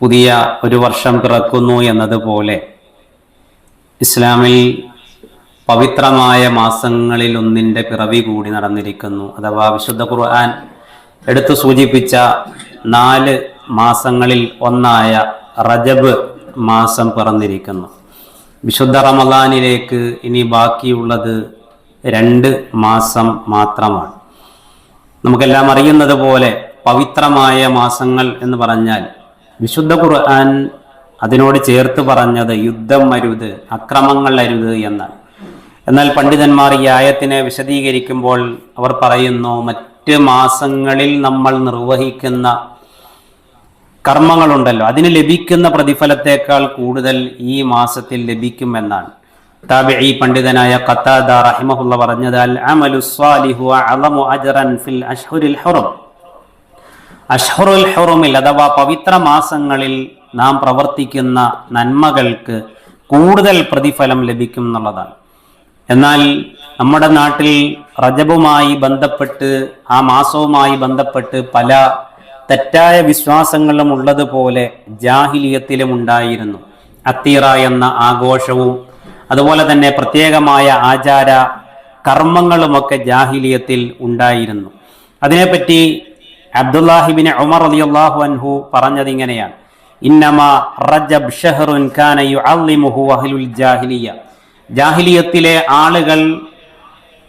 പുതിയ ഒരു വർഷം പിറക്കുന്നു എന്നതുപോലെ ഇസ്ലാമിൽ പവിത്രമായ മാസങ്ങളിൽ ഒന്നിൻ്റെ പിറവി കൂടി നടന്നിരിക്കുന്നു. അഥവാ വിശുദ്ധ ഖുർആൻ എടുത്തു സൂചിപ്പിച്ച 4 മാസങ്ങളിൽ ഒന്നായ റജബ് മാസം പിറന്നിരിക്കുന്നു. വിശുദ്ധ റമദാനിലേക്ക് ഇനി ബാക്കിയുള്ളത് 2 മാസം മാത്രമാണ്. നമുക്കെല്ലാം അറിയുന്നത് പോലെ പവിത്രമായ മാസങ്ങൾ എന്ന് പറഞ്ഞാൽ വിശുദ്ധ ഖുർആൻ അതിനോട് ചേർത്ത് പറഞ്ഞത് യുദ്ധം അരുത്, അക്രമങ്ങൾ അരുത് എന്നാണ്. എന്നാൽ പണ്ഡിതന്മാർ ഈ ആയത്തിനെ വിശദീകരിക്കുമ്പോൾ അവർ പറയുന്നു, മറ്റ് മാസങ്ങളിൽ നമ്മൾ നിർവഹിക്കുന്ന കർമ്മങ്ങളുണ്ടല്ലോ, അതിന് ലഭിക്കുന്ന പ്രതിഫലത്തേക്കാൾ കൂടുതൽ ഈ മാസത്തിൽ ലഭിക്കുമെന്നാണ്. താബിഈ പണ്ഡിതനായ ഖതാദ റഹിമഹുള്ള പറഞ്ഞത്, അൽ അമലു സ്വാലിഹു അഅലമു അജ്റൻ ഫിൽ അശ്ഹുരിൽ ഹുറം. അഷ്ഹുറുൽ ഹുറമിൽ അഥവാ പവിത്ര മാസങ്ങളിൽ നാം പ്രവർത്തിക്കുന്ന നന്മകൾക്ക് കൂടുതൽ പ്രതിഫലം ലഭിക്കും എന്നുള്ളതാണ്. എന്നാൽ നമ്മുടെ നാട്ടിൽ റജബുമായി ബന്ധപ്പെട്ട്, ആ മാസവുമായി ബന്ധപ്പെട്ട് പല തെറ്റായ വിശ്വാസങ്ങളും ഉള്ളതുപോലെ ജാഹിലിയത്തിലും ഉണ്ടായിരുന്നു. അത്തീറ എന്ന ആഘോഷവും അതുപോലെ തന്നെ പ്രത്യേകമായ ആചാര കർമ്മങ്ങളുമൊക്കെ ജാഹിലിയത്തിൽ ഉണ്ടായിരുന്നു. അതിനെപ്പറ്റി അബ്ദുല്ലാഹിബിൻ ഉമർ റളിയല്ലാഹു അൻഹു പറഞ്ഞത് ഇങ്ങനെയാണ്, ഇന്നമാ റജബ് ഷഹ്റുൻ കാന യുഅല്ലിമുഹു അഹ്ലുൽ ജാഹിലിയ. ജാഹിലിയത്തിലെ ആളുകൾ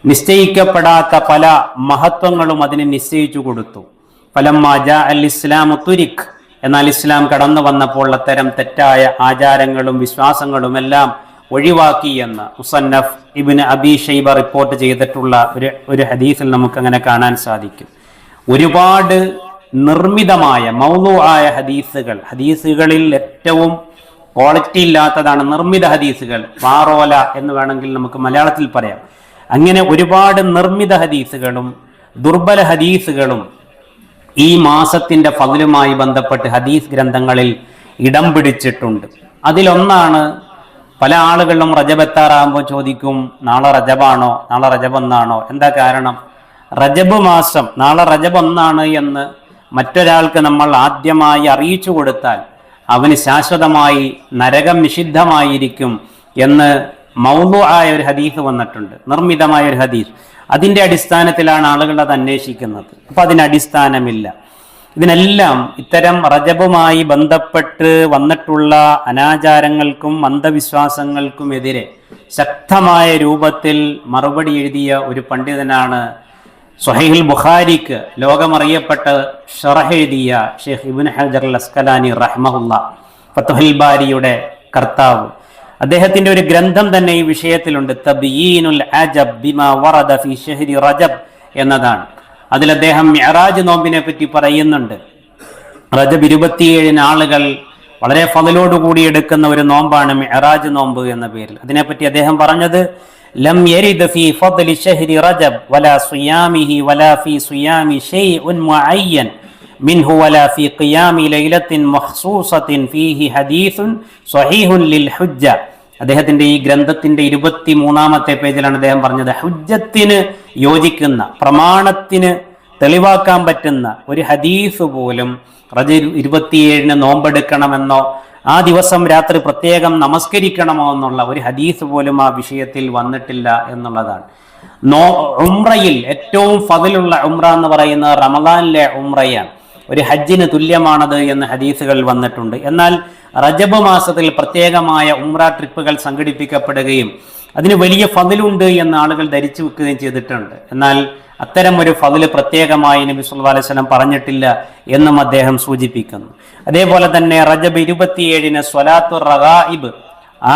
നിശ്ചയിക്കപ്പെടാത്ത പല മഹത്വങ്ങളും അതിന് നിശ്ചയിച്ചു കൊടുത്തു. ഫലമ്മാ ജാ അൽ ഇസ്ലാമു തുരിക്. എന്നാൽ ഇസ്ലാം കടന്നു വന്നപ്പോൾ അത്തരം തെറ്റായ ആചാരങ്ങളും വിശ്വാസങ്ങളും എല്ലാം ഒഴിവാക്കി എന്ന് മുസന്നഫ് ഇബ്നു അബീ ശൈബ റിപ്പോർട്ട് ചെയ്തിട്ടുള്ള ഒരു ഹദീസിൽ നമുക്കങ്ങനെ കാണാൻ സാധിക്കും. ഒരുപാട് നിർമ്മിതമായ മൗളൂആയ ഹദീസുകളിൽ ഏറ്റവും ക്വാളിറ്റി ഇല്ലാത്തതാണ് നിർമ്മിത ഹദീസുകൾ, പാറോല എന്ന് വേണമെങ്കിൽ നമുക്ക് മലയാളത്തിൽ പറയാം. അങ്ങനെ ഒരുപാട് നിർമ്മിത ഹദീസുകളും ദുർബല ഹദീസുകളും ഈ മാസത്തിന്റെ ഫദ്ലുമായി ബന്ധപ്പെട്ട് ഹദീസ് ഗ്രന്ഥങ്ങളിൽ ഇടം പിടിച്ചിട്ടുണ്ട്. അതിലൊന്നാണ്, പല ആളുകളും റജബ് എത്താറാകുമ്പോൾ ചോദിക്കും, നാളെ റജബാണോ, നാളെ റജബ് ഒന്നാണോ? എന്താ കാരണം? റജബ് മാസം നാളെ റജബ് ഒന്നാണ് എന്ന് മറ്റൊരാൾക്ക് നമ്മൾ ആദ്യമായി അറിയിച്ചു കൊടുത്താൽ അവന് ശാശ്വതമായി നരകം നിഷിദ്ധമായിരിക്കും എന്ന് മൗളൂആയ ഒരു ഹദീസ് വന്നിട്ടുണ്ട്, നിർമ്മിതമായ ഒരു ഹദീസ്. അതിൻ്റെ അടിസ്ഥാനത്തിലാണ് ആളുകൾ അത് അന്വേഷിക്കുന്നത്. അപ്പൊ അതിന് അടിസ്ഥാനമില്ല. ഇതിനെല്ലാം ഇത്തരം റജബുമായി ബന്ധപ്പെട്ട് വന്നിട്ടുള്ള അനാചാരങ്ങൾക്കും അന്ധവിശ്വാസങ്ങൾക്കുമെതിരെ ശക്തമായ രൂപത്തിൽ മറുപടി എഴുതിയ ഒരു പണ്ഡിതനാണ് സ്വഹീഹുൽ ബുഖാരിക്ക് ലോകമറിയപ്പെട്ട ഷറഹ് എഴുതിയ ഷെയ്ഖ് ഇബ്നു ഹജർ അൽ അസ്കലാനി റഹ്മഹുല്ലാ, ഫത്ഹുൽ ബാരിയുടെ കർത്താവ്. അദ്ദേഹത്തിന്റെ ഒരു ഗ്രന്ഥം തന്നെ ഈ വിഷയത്തിലുണ്ട്, തബ്യീനുൽ അജബ് ബിമാ വറദ ഫീ ഷഹ്രി റജബ് എന്നതാണ്. അതിൽ അദ്ദേഹം മിഅ്റാജ് നോമ്പിനെ പറ്റി പറയുന്നുണ്ട്. റജബ് 27 ആളുകൾ വളരെ ഫളലോടുകൂടി എടുക്കുന്ന ഒരു നോമ്പാണ് മിഅ്റാജ് നോമ്പ് എന്ന പേരിൽ. അതിനെപ്പറ്റി അദ്ദേഹം പറഞ്ഞത്, ലം യരിദ് ഫീ ഫദ്ലി ഷഹ്രി റജബ് വലാ സിയാമിഹി വലാ ഫീ സിയാമി ശൈഉൻ മുഅയ്യൻ മിൻഹു വലാ ഫീ ഖിയാമി ലൈലത്തിൻ മഖ്സൂസത്തിൻ ഫീഹി ഹദീസുൻ സ്വഹീഹുൻ ലിൽ ഹുജ്ജ. അദ്ദേഹത്തിന്റെ ഈ ഗ്രന്ഥത്തിന്റെ 23-ാമത്തെ പേജിലാണ് അദ്ദേഹം പറഞ്ഞത്, ഹുജ്ജത്തിന് യോജിക്കുന്ന, പ്രമാണത്തിന് തെളിവാക്കാൻ പറ്റുന്ന ഒരു ഹദീസ് പോലും റജബ് 27 നോമ്പെടുക്കണമെന്നോ ആ ദിവസം രാത്രി പ്രത്യേകം നമസ്കരിക്കണമോ എന്നുള്ള ഒരു ഹദീസ് പോലും ആ വിഷയത്തിൽ വന്നിട്ടില്ല എന്നുള്ളതാണ്. ഉംറയിൽ ഏറ്റവും ഫദ്ലുള്ള ഉംറ എന്ന് പറയുന്നത് റമദാനിലെ ഉംറയാണ്. ഒരു ഹജ്ജിന് തുല്യമാണത് എന്ന് ഹദീസുകൾ വന്നിട്ടുണ്ട്. എന്നാൽ റജബ് മാസത്തിൽ പ്രത്യേകമായ ഉംറ ട്രിപ്പുകൾ സംഘടിപ്പിക്കപ്പെടുകയും അതിന് വലിയ ഫദ്ലുണ്ട് എന്ന് ആളുകൾ ധരിച്ചു വെക്കുകയും ചെയ്തിട്ടുണ്ട്. എന്നാൽ അത്തരം ഒരു ഫദ്ല് പ്രത്യേകമായി നബി സല്ലല്ലാഹു അലൈഹി വസല്ലം പറഞ്ഞിട്ടില്ല എന്നും അദ്ദേഹം സൂചിപ്പിക്കുന്നു. അതേപോലെ തന്നെ റജബ് 27 സ്വലാത്തു റഗായിബ്,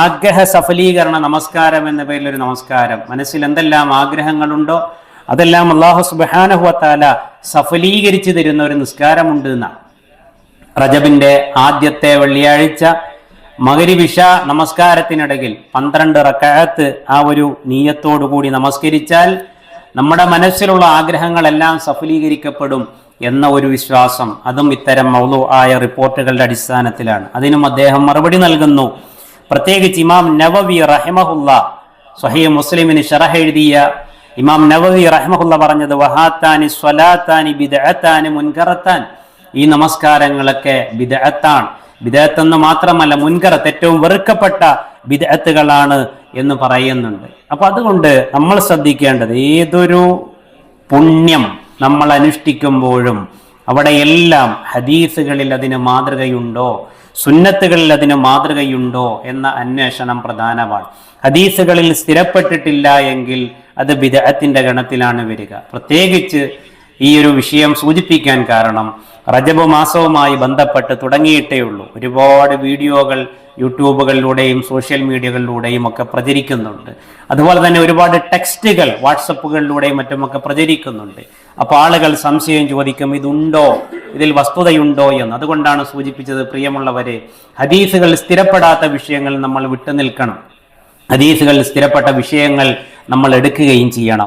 ആഗ്രഹ സഫലീകരണ നമസ്കാരം എന്ന പേരിൽ ഒരു നമസ്കാരം. മനസ്സിൽ എന്തെല്ലാം ആഗ്രഹങ്ങളുണ്ടോ അതെല്ലാം അല്ലാഹു സുബ്ഹാനഹു വ തആല സഫലീകരിച്ചു തരുന്ന ഒരു നിസ്കാരമുണ്ട് എന്നാണ്. റജബിന്റെ ആദ്യത്തെ വെള്ളിയാഴ്ച മഗ്‌രിബ് ഇശാ നമസ്കാരത്തിനിടയിൽ 12 റക്അത്ത് ആ ഒരു നിയ്യത്തോടു കൂടി നമസ്കരിച്ചാൽ നമ്മുടെ മനസ്സിലുള്ള ആഗ്രഹങ്ങളെല്ലാം സഫലീകരിക്കപ്പെടും എന്ന ഒരു വിശ്വാസം, അതും ഇത്തരം മൗളൂആയ റിപ്പോർട്ടുകളുടെ അടിസ്ഥാനത്തിലാണ്. അതിനും അദ്ദേഹം മറുപടി നൽകുന്നു. പ്രത്യേകിച്ച് ഇമാം നവവി റഹിമഹുല്ലാ സ്വഹീഹ് മുസ്ലിമിന് ശറഹ് എഴുതിയ ഇമാം നവവി റഹ്മഹുള്ള പറഞ്ഞത് വഹാത്താനി സ്വലാത്താനി ബിദ്അത്താനി മുൻകറത്താൻ, ഈ നമസ്കാരങ്ങളൊക്കെ ബിദ്അത്താണ്, ബിദ്അത്ത് എന്ന് മാത്രമല്ല, മുൻകറത്ത് ഏറ്റവും വെറുക്കപ്പെട്ട ബിദ്അത്തുകളാണ് എന്ന് പറയുന്നുണ്ട്. അപ്പൊ അതുകൊണ്ട് നമ്മൾ ശ്രദ്ധിക്കേണ്ടത്, ഏതൊരു പുണ്യം നമ്മൾ അനുഷ്ഠിക്കുമ്പോഴും അവിടെയെല്ലാം ഹദീസുകളിൽ അതിന് മാതൃകയുണ്ടോ, സുന്നത്തുകളിൽ അതിന് മാതൃകയുണ്ടോ എന്ന അന്വേഷണം പ്രധാനമാണ്. ഹദീസുകളിൽ സ്ഥിരപ്പെട്ടിട്ടില്ല എങ്കിൽ അത് ബിദ്അത്തിന്റെ ഗണത്തിലാണ് വരിക. പ്രത്യേകിച്ച് ഈ ഒരു വിഷയം സൂചിപ്പിക്കാൻ കാരണം, റജബ് മാസവുമായി ബന്ധപ്പെട്ട് തുടങ്ങിയിട്ടേ ഉള്ളൂ. ഒരുപാട് വീഡിയോകൾ യൂട്യൂബുകളിലൂടെയും സോഷ്യൽ മീഡിയകളിലൂടെയും ഒക്കെ പ്രചരിക്കുന്നുണ്ട്. അതുപോലെ തന്നെ ഒരുപാട് ടെക്സ്റ്റുകൾ വാട്സപ്പുകളിലൂടെയും മറ്റുമൊക്കെ പ്രചരിക്കുന്നുണ്ട്. അപ്പോൾ ആളുകൾ സംശയം ചോദിക്കും, ഇതുണ്ടോ, ഇതിൽ വസ്തുതയുണ്ടോ എന്ന്. അതുകൊണ്ടാണ് സൂചിപ്പിച്ചത്, പ്രിയമുള്ളവരെ, ഹദീസുകൾ സ്ഥിരപ്പെടാത്ത വിഷയങ്ങൾ നമ്മൾ വിട്ടുനിൽക്കണം. ഹദീസുകൾ സ്ഥിരപ്പെട്ട വിഷയങ്ങൾ നമ്മൾ എടുക്കുകയും ചെയ്യണം.